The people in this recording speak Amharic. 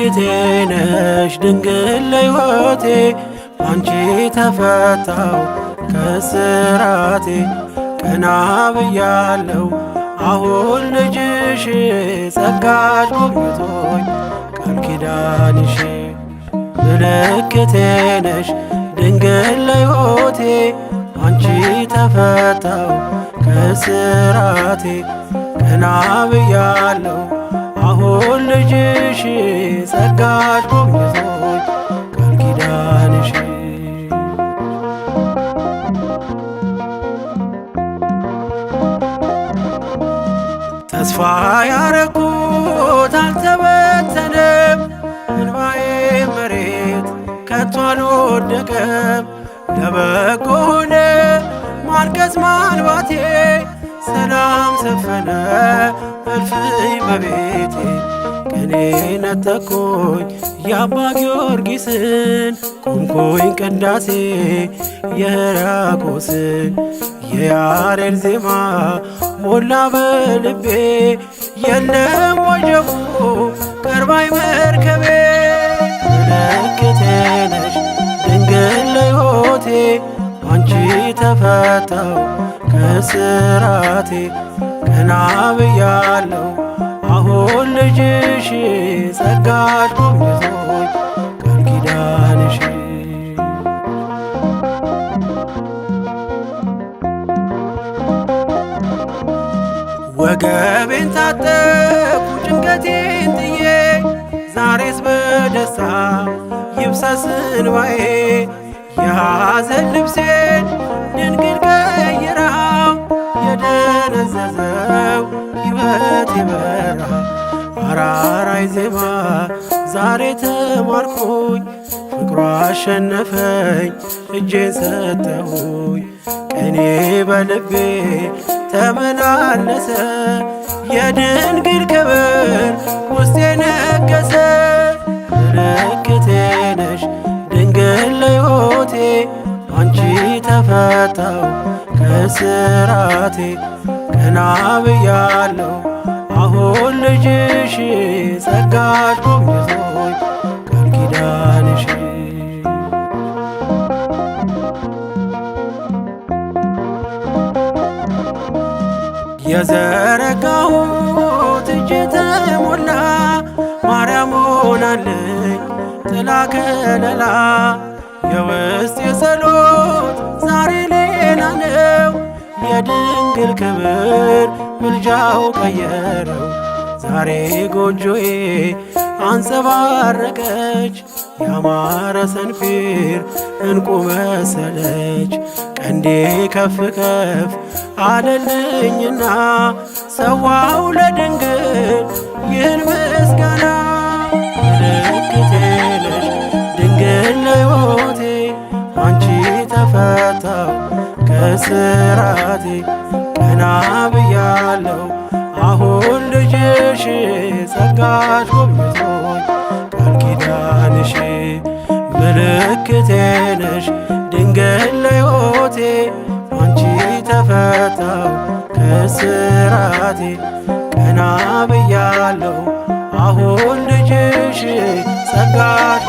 ምልክቴ ነሽ ድንግል ለሕይወቴ አንቺ ተፈታው ከስራቴ ቀና ብያለው አሁን ልጅሽ ጸጋሽ ጎብኝቶኝ ቃል ኪዳንሽ ምልክቴ ነሽ ድንግል ለሕይወቴ አንቺ ተፈታው ከስራቴ ቀና ብያለው አሁን ልጅሽ ጸጋሽ ጎብኝቶኝ ቃል ኪዳንሽ ተስፋ ያረኩት አልተበተነም እንባዬ መሬት ከቶ አልወደቀም ለበጎ ሆነ ማልቀስ ማልባቴ ሰላም ሰፈነ እልፍኝ በቤቴ ቀኔ ነጠቅኩኝ የአባ ጊዮርጊስን ቆምኩኝ ቅዳሴ የሕርያቆስን የያሬድ ዜማ ሞላ በልቤ የለም ወጀቡ ቀርባይ መርከቤ ምልክቴ ነሽ ድንግል ለሕይወቴ አንቺ ተፈታው ከስራቴ ቀና ብያለው አሁን ልጅሽ ጸጋሽ ጎብኝቶኝ ቃል ኪዳንሽ ወገቤን ታጠቅኩ ጭንቀቴን ጥዬ ዛሬስ በደስታ ይብሰስ እንባዬ የሐዘን ልብሴን ድንግል ቀይራው የደነዘዘው ሕይወቴ በራ አራራይ ዜማ ዛሬ ተማርኩኝ ፍቅሯ አሸነፈኝ እጄን ሰጠሁኝ ቀኔ በልቤ ተመላለሰ የድንግል ክብር ውስጤ ነገሰ ምልክቴ ነሽ ድንግል ለሕይወቴ አንቺ ተፈታው ከስራቴ ቀና ብያለው አሁን ልጅሽ ጸጋሽ ጎብኝቶኝ ቃል ኪዳንሽ የዘረጋሁት እጄ ተሞላ ማርያም ሆናለኝ ጥላ ከለላ የውስጥ የጸሎት ዛሬ ሌላ ነው የድንግል ክብር ምልጃው ቀየረው ዛሬ ጎጆዬ አንጸባረቀች ያማረ ሰንፔር እንቁ መሰለች ቀንዴ ከፍ ከፍ አለልኝና ሰዋው ለድንግል ይህን ምስጋና ምልክቴ ነሽ ድንግል ለሕይወቴ አንቺ ተፈታው ከስራቴ ቀና ብያለው አሁን ልጅሽ ጸጋሽ ጎብኝቶኝ ቃል ኪዳንሽ ምልክቴ ነሽ ድንግል ለሕይወቴ አንቺ ተፈታው ከስራቴ ቀና ብያለው አሁን ልጅሽ ጸጋሽ